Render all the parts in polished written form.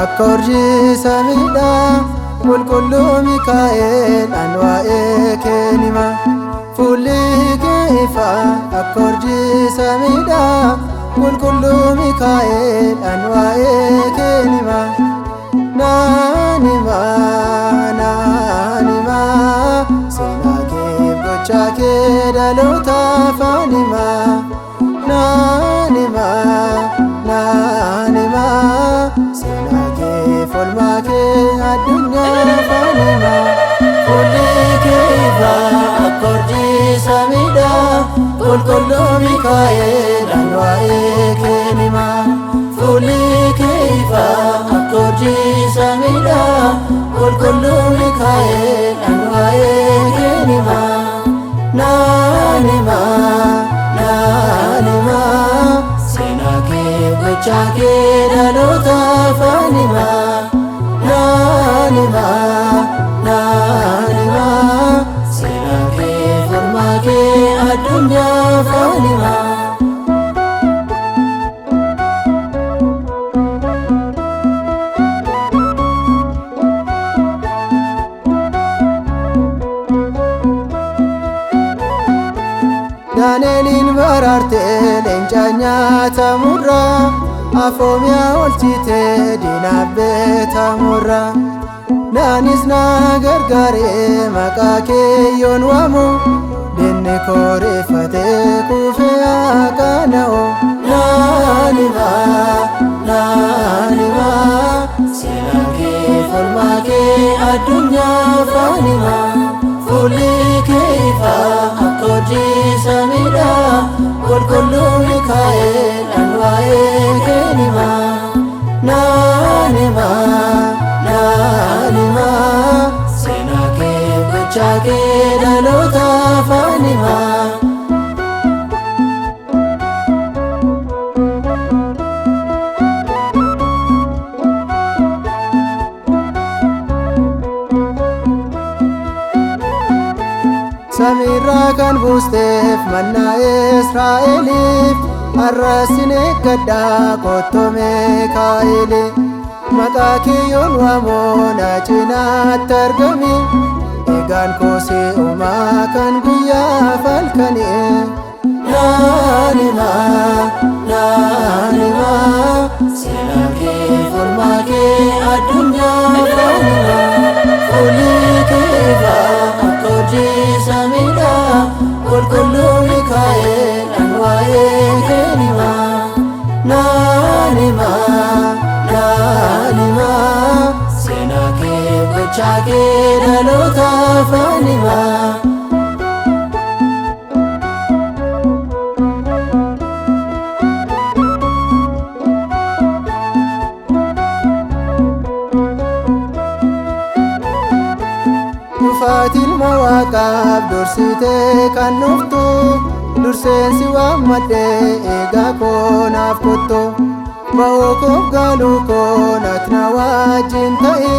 akka urjii samiidha qulqulluu Mikaa'el ani waa'ee kee nima. Fuulli kee ifa akka urjii samiidha qulqulluu Mikaa'el ani waa'ee kee nima. Naanima seenaa kee gochaa kee dhalootaaf anima. Naanima seenaa kee folmaa kee addunyaaf anima. Fuulli kee ifa akka urjii samiidha qulqulluu Mikaa'el ani waa'ee kee nima. Fuulli kee ifa akka urjii samiidha qulqulluu Mikaa'el ani waa'ee kee nima. Naanima seenaa kee gochaa kee dhalootaaf anima. Naanima seenaa kee folmaa kee addunyaaf anima. Daani'eliin baraartee leenca nyaatamurraa afoomiyaa oolchitee diinaaf beekamurraa. Naanis na gargaaree maqaa kee yoon waamu diinni koo rifatee kufee haa qaana'u. Naanima seenaa kee folmaa kee addunyaaf anima. Fuulli kee ifa akka urjii samiidha qulqulluu Mikaa'el ani waa'ee kee nima. Naanima seenaa kee gochaa kee dhalootaaf anima. Samiirraa kan buusteef mannaa Israa'eliif har'asin eeggadhaa kottu Mikaa'el. Maqaa kee yoon waamu na cinaatti argami eegaan koo si'umaa kan guyyaaf halkanii. Naanima seenaa kee folmaa kee addunyaaf anima. Fuulli kee ifa akka urjii samiidha qulqulluu Mikaa'el ani waa'ee kee nima. Naanima seenaa kee gochaa kee dhalootaaf anima. Dhufaati ilma Waaqaaf dursitee kan dhuftu durseen si waammadhee eegaa koo naaf kottu. Ba'oo koof galuu koo natti na wajjin ta'e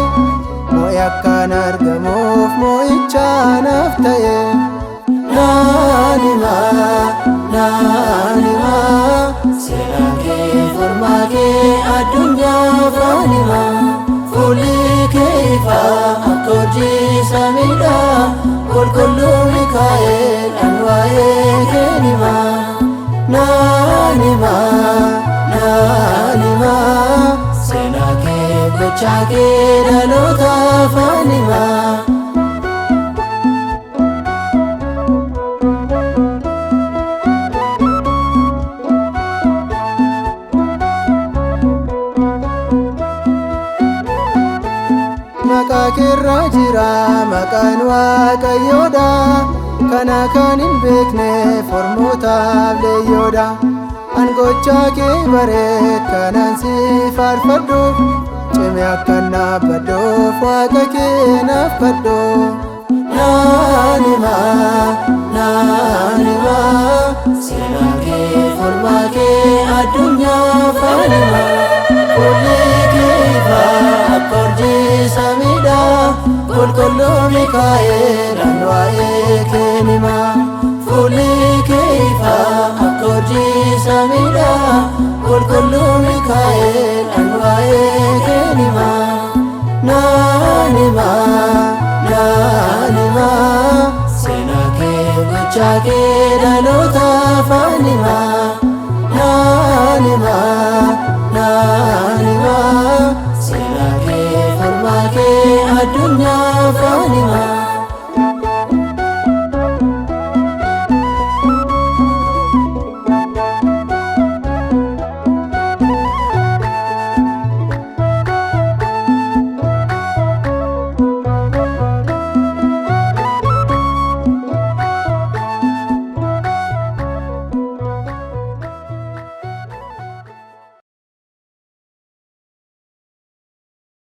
moo'i akkaan argamuuf moo'icha naaf ta'e. Naanima seenaa kee folmaa kee addunyaaf anima. Fuulli kee ifa akka urjii samiidha qulqulluu Mikaa'el ani waa'ee kee nima. Naanima seenaa kee gochaa kee dhalootaaf anima. Maqaa keerraa jira maqaan Waaqayyoodha kana kan hin beekne ormootaaf leeyyoodha. an gochaa kee bareed kanaan si faarfadhuuf cimee akkan dhaabbadhuuf waaqa kee naaf kadhuuf. Naan himaa seenaa kee falmaa kee addunyaaf ani himaa. Fuulli kee ifaa akka urjii samiidha qulqulluu Mikaa'elaan waa'ee kee himaa. Fuulli kee ifaa akka urjii samiidha qulqulluu Mikaa'elaan waa'ee kee himaa. Naan himaa seenaa kee gochaa kee dhalootaaf ani himaa. Naan himaa seenaa kee falmaa kee addunyaaf ani himaa.